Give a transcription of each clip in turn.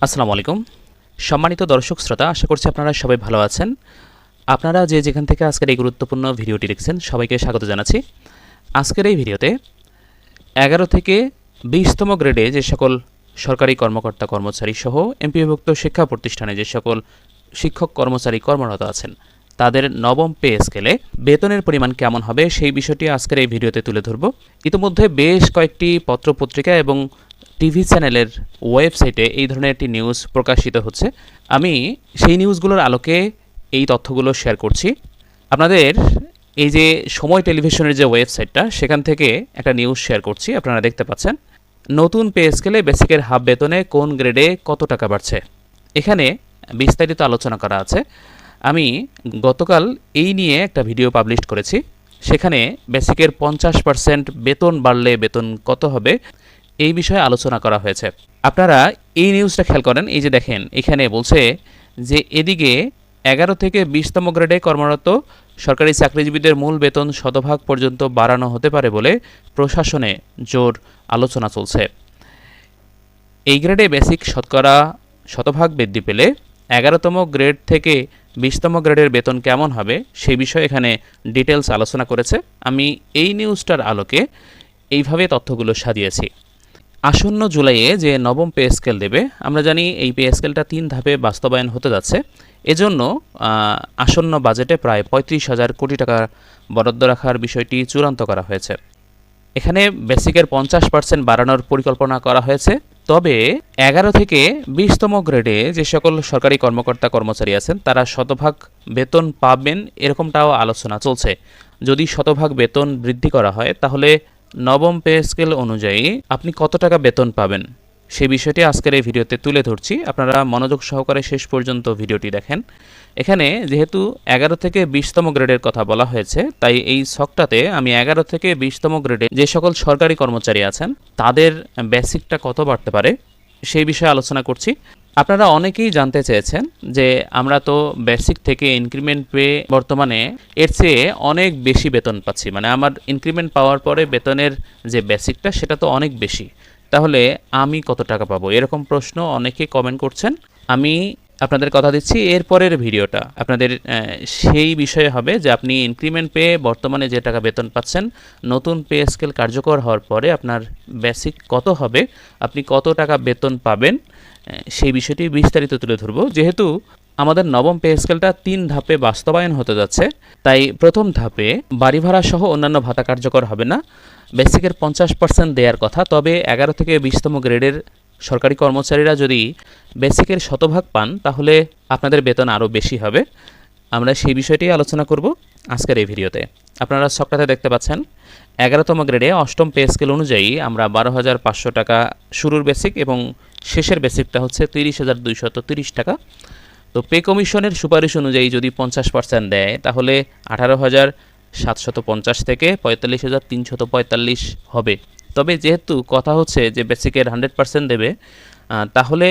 আসসালামু আলাইকুম। সম্মানিত দর্শক শ্রোতা, আশা করছি আপনারা সবাই ভালো আছেন। আপনারা যে যেখান থেকে আজকের এই গুরুত্বপূর্ণ ভিডিওটি দেখছেন সবাইকে স্বাগত জানাচ্ছি। আজকের এই ভিডিওতে 11 থেকে 20তম গ্রেডে যে সকল সরকারি কর্মকর্তা কর্মচারী সহ এমপিওভুক্ত শিক্ষা প্রতিষ্ঠানে যে সকল শিক্ষক কর্মচারী কর্মরত আছেন তাদের নবম পে স্কেলে বেতনের পরিমাণ কেমন হবে সেই বিষয়টি আজকের এই ভিডিওতে তুলে ধরব। ইতিমধ্যে বেশ কয়েকটি পত্রপত্রিকা এবং টিভি চ্যানেলের ওয়েবসাইটে এই ধরনের একটি নিউজ প্রকাশিত হচ্ছে। আমি সেই নিউজগুলোর আলোকে এই তথ্যগুলো শেয়ার করছি। আপনাদের এই যে সময় টেলিভিশনের যে ওয়েবসাইটটা সেখান থেকে একটা নিউজ শেয়ার করছি, আপনারা দেখতে পাচ্ছেন। নতুন পে স্কেলে বেসিকের হাফ বেতনে কোন গ্রেডে কত টাকা বাড়ছে, এখানে বিস্তারিত আলোচনা করা আছে। আমি গতকাল এই নিয়ে একটা ভিডিও পাবলিশ করেছি, সেখানে বেসিকের 50% বেতন বাড়লে বেতন কত হবে এই বিষয়ে আলোচনা করা হয়েছে। আপনারা এই নিউজটা খেয়াল করেন, এই যে দেখেন এখানে বলছে যে এদিকে 11 থেকে 20তম গ্রেডে কর্মরত সরকারি চাকরিজীবীদের মূল বেতন শতভাগ পর্যন্ত বাড়ানো হতে পারে বলে প্রশাসনে জোর আলোচনা চলছে। এই গ্রেডে বেসিক শতকরা শতভাগ বৃদ্ধি পেলে 11তম গ্রেড থেকে 20তম গ্রেডের বেতন কেমন হবে সেই বিষয়ে এখানে ডিটেলস আলোচনা করেছে। আমি এই নিউজটার আলোকে এইভাবে তথ্যগুলো সাজিয়েছি। আসন্ন জুলাইয়ে যে নবম পে স্কেল দেবে, আমরা জানি এই পে স্কেলটা 3 ধাপে বাস্তবায়ন হতে যাচ্ছে। এজন্য আসন্ন বাজেটে প্রায় 35,000 কোটি টাকা বরাদ্দ রাখার বিষয়টি চূড়ান্ত করা হয়েছে। এখানে বেসিকের 50% বাড়ানোর পরিকল্পনা করা হয়েছে। তবে 11 থেকে 20তম গ্রেডে যে সকল সরকারি কর্মকর্তা কর্মচারী আছেন তারা শতভাগ বেতন পাবেন এরকমটাও আলোচনা চলছে। যদি শতভাগ বেতন বৃদ্ধি করা হয় তাহলে নবম পে স্কেল অনুযায়ী আপনি কত টাকা বেতন পাবেন সেই বিষয়টি আজকের এই ভিডিওতে তুলে ধরছি। আপনারা মনোযোগ সহকারে শেষ পর্যন্ত ভিডিওটি দেখেন। এখানে যেহেতু 11 থেকে 20তম গ্রেডের কথা বলা হয়েছে, তাই এই ছকটাতে আমি 11 থেকে 20তম গ্রেডে যে সকল সরকারি কর্মচারী আছেন তাদের বেসিকটা কত বাড়তে পারে সেই বিষয়ে আলোচনা করছি। আপনারা অনেকেই জানতে চেয়েছেন যে আমরা তো বেসিক থেকে ইনক্রিমেন্ট পেয়ে বর্তমানে এর চেয়ে অনেক বেশি বেতন পাচ্ছি, মানে আমার ইনক্রিমেন্ট পাওয়ার পরে বেতনের যে বেসিকটা সেটা তো অনেক বেশি, তাহলে আমি কত টাকা পাবো, এরকম প্রশ্ন অনেকে কমেন্ট করছেন। আমি আপনাদের কথা দিচ্ছি এরপরের ভিডিওটা আপনাদের সেই বিষয়ে হবে যে আপনি ইনক্রিমেন্ট পেয়ে বর্তমানে যে টাকা বেতন পাচ্ছেন, নতুন পে স্কেল কার্যকর হওয়ার পরে আপনার বেসিক কত হবে, আপনি কত টাকা বেতন পাবেন সেই বিষয়টি বিস্তারিত তুলে ধরব। যেহেতু আমাদের নবম পে স্কেলটা 3 ধাপে বাস্তবায়ন হতে যাচ্ছে, তাই প্রথম ধাপে বাড়ি ভাড়া সহ অন্যান্য ভাতা কার্যকর হবে না। বেসিকের 50% দেওয়ার কথা, তবে 11 থেকে 20তম গ্রেডের সরকারি কর্মচারীরা যদি বেসিকের শতভাগ পান তাহলে আপনাদের বেতন আরও বেশি হবে। আমরা সেই বিষয়টি আলোচনা করব আজকের এই ভিডিওতে। আপনারা ছকটাতে দেখতে পাচ্ছেন 11তম গ্রেডে অষ্টম পে স্কেল অনুযায়ী আমরা 12,500 টাকা শুরুর বেসিক এবং শেষের বেসিকটা হচ্ছে 30,230 টাকা। তো পে কমিশনের সুপারিশ অনুযায়ী যদি 50% দেয় তাহলে 18,750 থেকে 45,345 হবে। তবে যেহেতু কথা হচ্ছে যে বেসিকের 100% দেবে, তাহলে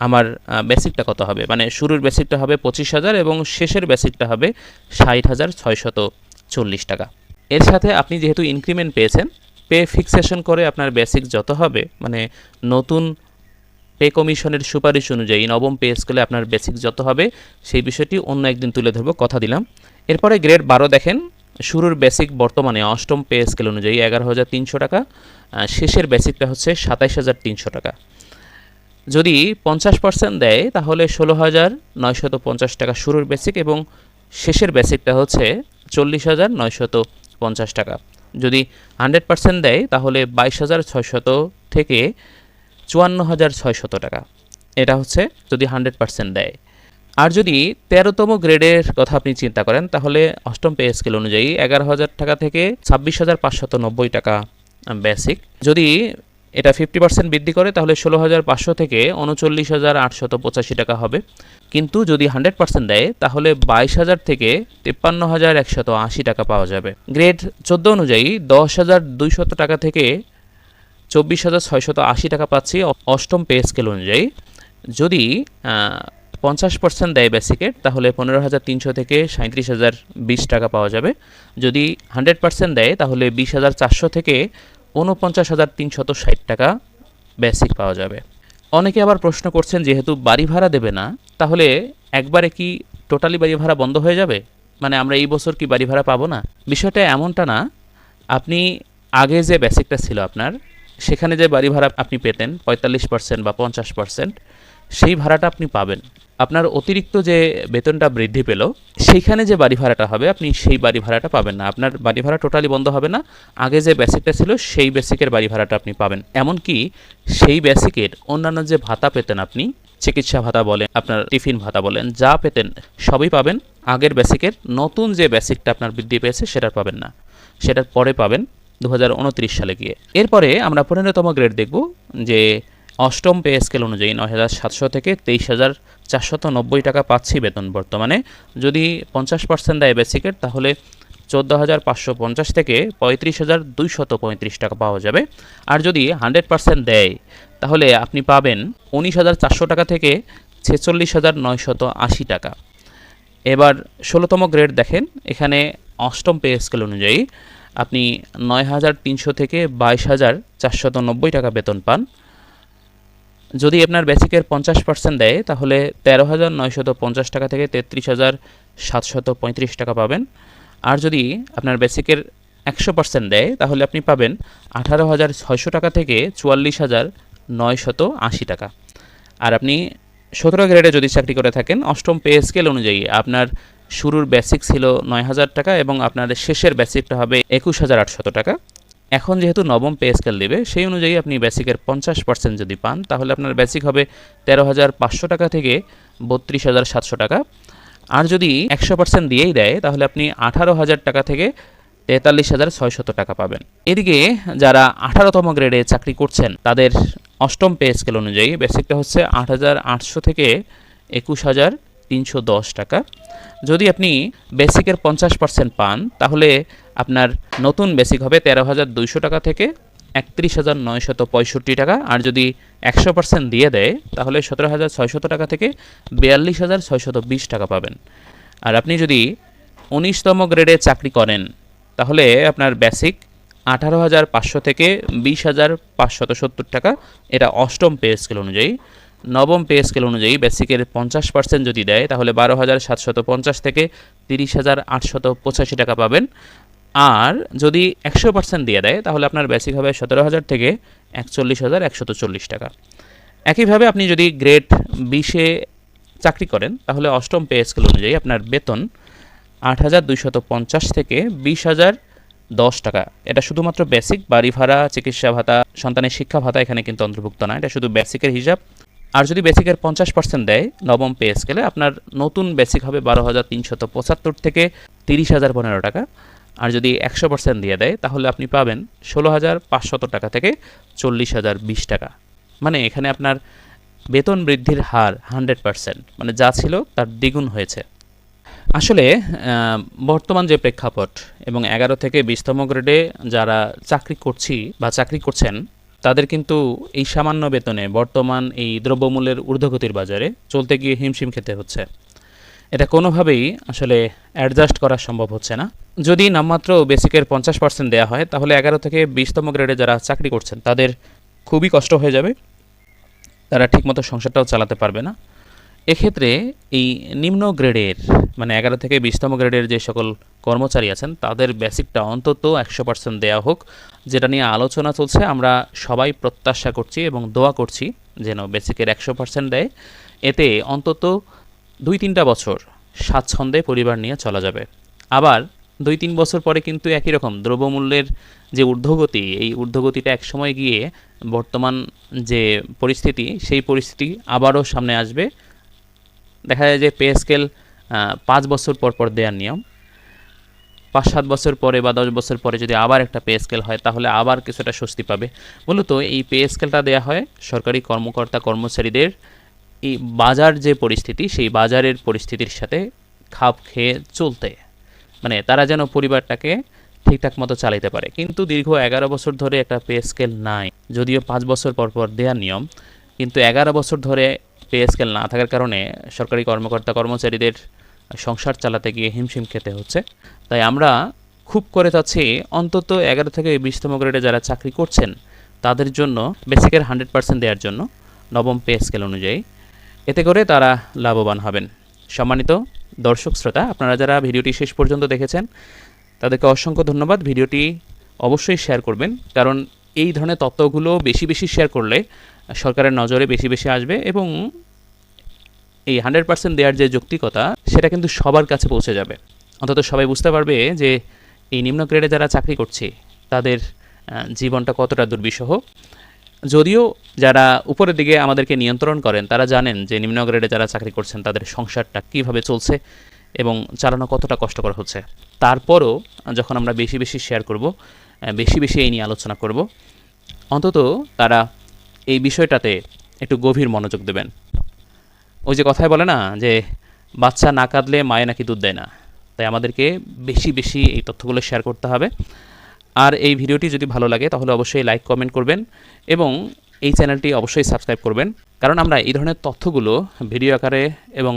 আমার বেসিকটা কত হবে, মানে শুরুর বেসিকটা হবে 25,000 এবং শেষের বেসিকটা হবে 60,640 টাকা। এর সাথে আপনি যেহেতু ইনক্রিমেন্ট পেয়েছেন, পে ফিক্সেশন করে আপনার বেসিক যত হবে, মানে নতুন পে কমিশনের সুপারিশ অনুযায়ী নবম পে স্কেলে আপনার বেসিক যত হবে সেই বিষয়টি অন্য একদিন তুলে ধরবো, কথা দিলাম। এরপরে গ্রেড 12 দেখেন, শুরুর বেসিক বর্তমানে অষ্টম পে স্কেল অনুযায়ী 11,300 টাকা, শেষের বেসিকটা হচ্ছে 27,300 টাকা। যদি 50% দেয় তাহলে 16,950 টাকা শুরুর বেসিক এবং শেষের বেসিকটা হচ্ছে 40,950 টাকা। যদি 100% দেয় তাহলে 22,600 থেকে 54,600 টাকা। এটা হচ্ছে যদি 100% দেয়। আর যদি 13তম গ্রেডের কথা আপনি চিন্তা করেন তাহলে অষ্টম পে স্কেল অনুযায়ী 11,000 টাকা থেকে 26,590 টাকা বেসিক। যদি এটা 50% বৃদ্ধি করে তাহলে 16,500 থেকে 39,885 টাকা হবে। কিন্তু যদি 100% দেয় তাহলে 22,000 থেকে 53,180 টাকা পাওয়া যাবে। গ্রেড 14 অনুযায়ী 10,200 টাকা থেকে 24,680 টাকা পাচ্ছি অষ্টম পে স্কেল অনুযায়ী। যদি 50% দেয় বেসিকের তাহলে 15,300 থেকে 37,020 টাকা পাওয়া যাবে। যদি 100% দেয় তাহলে 20,400 থেকে 49,360 টাকা বেসিক পাওয়া যাবে। অনেকে আবার প্রশ্ন করছেন, যেহেতু বাড়ি ভাড়া দেবে না, তাহলে একবারে কি টোটালি বাড়ি ভাড়া বন্ধ হয়ে যাবে? মানে আমরা এই বছর কি বাড়ি ভাড়া পাবো না? বিষয়টা এমনটা না। আপনি আগে যে বেসিকটা ছিল আপনার, সেখানে যে বাড়ি ভাড়া আপনি পেতেন ৪৫% বা ৫০%, সেই ভাড়াটা আপনি পাবেন। আপনার অতিরিক্ত যে বেতনটা বৃদ্ধি পেল, সেইখানে যে বাড়ি ভাড়াটা হবে আপনি সেই বাড়ি ভাড়াটা পাবেন না। আপনার বাড়ি ভাড়া টোটালি বন্ধ হবে না। আগে যে বেসিকটা ছিল সেই বেসিকের বাড়ি ভাড়াটা আপনি পাবেন। এমনকি সেই বেসিকের অন্যান্য যে ভাতা পেতেন আপনি, চিকিৎসা ভাতা বলেন, আপনার টিফিন ভাতা বলেন, যা পেতেন সবই পাবেন আগের বেসিকের। নতুন যে বেসিকটা আপনার বৃদ্ধি পেয়েছে সেটার পাবেন না, সেটার পরে পাবেন 2029 সালে গিয়ে। এরপরে আমরা 15তম গ্রেড দেখব, যে অষ্টম পে স্কেল অনুযায়ী ৯,৭০০ থেকে ২৩,৪৯০ টাকা পাচ্ছি বেতন বর্তমানে। যদি 50% দেয় বেসিকের, তাহলে 14,৫৫০ থেকে 35,২৩৫ টাকা পাওয়া যাবে। আর যদি 100% দেয়, তাহলে আপনি পাবেন 19,৪০০ টাকা থেকে 46,৯৮০ টাকা। এবার 16তম গ্রেড দেখেন, এখানে অষ্টম পে স্কেল অনুযায়ী আপনি 9,৩০০ থেকে 22,৪৯০ টাকা বেতন পান। যদি আপনার বেসিকের 50% দেয়, তাহলে 13,৯৫০ টাকা থেকে 33,৭৩৫ টাকা পাবেন। আর যদি আপনার বেসিকের 100% দেয়, তাহলে আপনি পাবেন 18,৬০০ টাকা থেকে 44,৯৮০ টাকা। আর আপনি 17 গ্রেডে যদি চাকরি করে থাকেন, অষ্টম পে স্কেল অনুযায়ী আপনার শুরুর বেসিক ছিল 9,০০০ টাকা এবং আপনার শেষের বেসিকটা হবে 21,৮০০ টাকা। এখন যেহেতু নবম পে স্কেল দেবে, সেই অনুযায়ী আপনি বেসিকের 50% যদি পান, তাহলে আপনার বেসিক হবে 13,৫০০ টাকা থেকে 32,৭০০ টাকা। আর যদি 100% দিয়েই দেয়, তাহলে আপনি 18,০০০ টাকা থেকে 43,৬০০ টাকা পাবেন। এদিকে যারা 18তম গ্রেডে চাকরি করছেন, তাদের অষ্টম পে স্কেল অনুযায়ী বেসিকটা হচ্ছে 8,৮০০ থেকে 21,৩১০ টাকা। যদি আপনি বেসিকের 50% পান, তাহলে আপনার নতুন বেসিক হবে 13,২০০ টাকা থেকে 31,৯৬৫ টাকা। আর যদি 100% দিয়ে দেয়, তাহলে 17,৬০০ টাকা থেকে 42,৬২০ টাকা পাবেন। আর আপনি যদি 19তম গ্রেডে চাকরি করেন, তাহলে আপনার বেসিক 18,৫০০ থেকে 20,৫৭০ টাকা। এটা অষ্টম পে স্কেল অনুযায়ী। নবম পে স্কেল অনুযায়ী বেসিকের 50% যদি দেয়, তাহলে 12,৭৫০ থেকে 30,৮৮৫ টাকা পাবেন। আর যদি 100% দিয়ে দেয়, তাহলে আপনার বেসিক হবে 17,০০০ থেকে 41,১৪০ টাকা। একইভাবে আপনি যদি গ্রেড 20-এ চাকরি করেন, তাহলে অষ্টম পে স্কেল অনুযায়ী আপনার বেতন 8,২৫০ থেকে 20,০১০ টাকা। এটা শুধুমাত্র বেসিক। বাড়ি ভাড়া, চিকিৎসা ভাতা, সন্তানের শিক্ষা ভাতা এখানে কিন্তু অন্তর্ভুক্ত না, এটা শুধু বেসিকের হিসাব। আর যদি বেসিকের 50% দেয় নবম পে স্কেলে, আপনার নতুন বেসিক হবে 12,৩৭৫ থেকে 30,০১৫ টাকা। আর যদি 100% দিয়ে দেয়, তাহলে আপনি পাবেন 16,৫০০ টাকা থেকে 40,০২০ টাকা। মানে এখানে আপনার বেতন বৃদ্ধির হার 100%, মানে যা ছিল তার দ্বিগুণ হয়েছে। আসলে বর্তমান যে প্রেক্ষাপট এবং 11 থেকে 20তম গ্রেডে যারা চাকরি করছি বা চাকরি করছেন, তাদের কিন্তু এই সামান্য বেতনে বর্তমান এই দ্রব্যমূল্যের ঊর্ধ্বগতির বাজারে চলতে গিয়ে হিমশিম খেতে হচ্ছে। এটা কোনোভাবেই আসলে অ্যাডজাস্ট করা সম্ভব হচ্ছে না। যদি নামমাত্র বেসিকের 50% দেওয়া হয়, তাহলে 11 থেকে 20তম গ্রেডে যারা চাকরি করছেন তাদের খুবই কষ্ট হয়ে যাবে। তারা ঠিকমতো সংসারটাও চালাতে পারবে না। এক্ষেত্রে এই নিম্ন গ্রেডের, মানে 11 থেকে 20তম গ্রেডের যে সকল কর্মচারী আছেন, তাদের বেসিকটা অন্তত 100% দেওয়া হোক, যেটা নিয়ে আলোচনা চলছে। আমরা সবাই প্রত্যাশা করছি এবং দোয়া করছি যেন বেসিকের 100% দেয়। এতে অন্তত 2-3টা বছর স্বাচ্ছন্দ্যে পরিবার নিয়ে চলা যাবে। আবার 2-3 বছর পরে কিন্তু একই রকম দ্রব্যমূল্যের যে ঊর্ধ্বগতি, এই ঊর্ধ্বগতিটা একসময় গিয়ে বর্তমান যে পরিস্থিতি, সেই পরিস্থিতি আবারও সামনে আসবে। দেখা যায় যে পে স্কেল 5 বছর পর পর দেওয়ার নিয়ম। 5-7 বছর পরে বা 10 বছর পরে যদি আবার একটা পে স্কেল হয়, তাহলে আবার কিছুটা স্বস্তি পাবে। মূলত এই পে স্কেলটা দেওয়া হয় সরকারি কর্মকর্তা কর্মচারীদের এই বাজার যে পরিস্থিতি, সেই বাজারের পরিস্থিতির সাথে খাপ খেয়ে চলতে, মানে তারা যেন পরিবারটাকে ঠিকঠাক মতো চালাতে পারে। কিন্তু দীর্ঘ 11 বছর ধরে একটা পে স্কেল নাই, যদিও 5 বছর পর পর দেওয়ার নিয়ম, কিন্তু 11 বছর ধরে পে স্কেল না থাকার কারণে সরকারি কর্মকর্তা কর্মচারীদের সংসার চালাতে গিয়ে হিমশিম খেতে হচ্ছে। তাই আমরা খুব করে চাচ্ছি অন্তত 11 থেকে 20তম গ্রেডে যারা চাকরি করছেন, তাদের জন্য বেসিকের 100% দেওয়ার জন্য। নবম পে স্কেল অনুযায়ী। এতে করে তারা লাভবান হবেন। সম্মানিত দর্শক শ্রোতা, আপনারা যারা ভিডিওটি শেষ পর্যন্ত দেখেছেন তাদেরকে অসংখ্য ধন্যবাদ। ভিডিওটি অবশ্যই শেয়ার করবেন, কারণ এই ধরনের তথ্যগুলো বেশি বেশি শেয়ার করলে সরকারের নজরে বেশি বেশি আসবে এবং এই 100% দেওয়ার যে যৌক্তিকতা সেটা কিন্তু সবার কাছে পৌঁছে যাবে। অন্তত সবাই বুঝতে পারবে যে এই নিম্ন গ্রেডে যারা চাকরি করছে তাদের জীবনটা কতটা দুর্বিষহ। যদিও যারা উপরের দিকে আমাদেরকে নিয়ন্ত্রণ করেন তারা জানেন যে নিম্ন গ্রেডে যারা চাকরি করছেন তাদের সংসারটা কীভাবে চলছে এবং চালানো কতটা কষ্টকর হচ্ছে। তারপরও যখন আমরা বেশি বেশি শেয়ার করব, বেশি বেশি এই নিয়ে আলোচনা করব, অন্তত তারা এই বিষয়টাতে একটু গভীর মনোযোগ দেবেন। ওই যে কথায় বলে না যে বাচ্চা না কাঁদলে মায়ে নাকি দুধ দেয় না। তাই আমাদেরকে বেশি বেশি এই তথ্যগুলো শেয়ার করতে হবে। আর এই ভিডিওটি যদি ভালো লাগে তাহলে অবশ্যই লাইক কমেন্ট করবেন এবং এই চ্যানেলটি অবশ্যই সাবস্ক্রাইব করবেন, কারণ আমরা এই ধরনের তথ্যগুলো ভিডিও আকারে এবং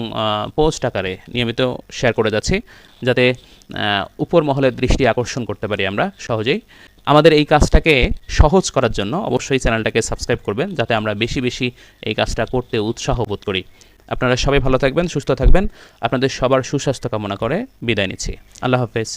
পোস্ট আকারে নিয়মিত শেয়ার করে যাচ্ছি, যাতে উপর মহলের দৃষ্টি আকর্ষণ করতে পারি আমরা সহজেই। আমাদের এই কাজটাকে সহজ করার জন্য অবশ্যই চ্যানেলটাকে সাবস্ক্রাইব করবেন, যাতে আমরা বেশি বেশি এই কাজটা করতে উৎসাহ বোধ করি। আপনারা সবাই ভালো থাকবেন, সুস্থ থাকবেন। আপনাদের সবার সুস্বাস্থ্য কামনা করে বিদায় নিচ্ছি। আল্লাহ হাফেজ।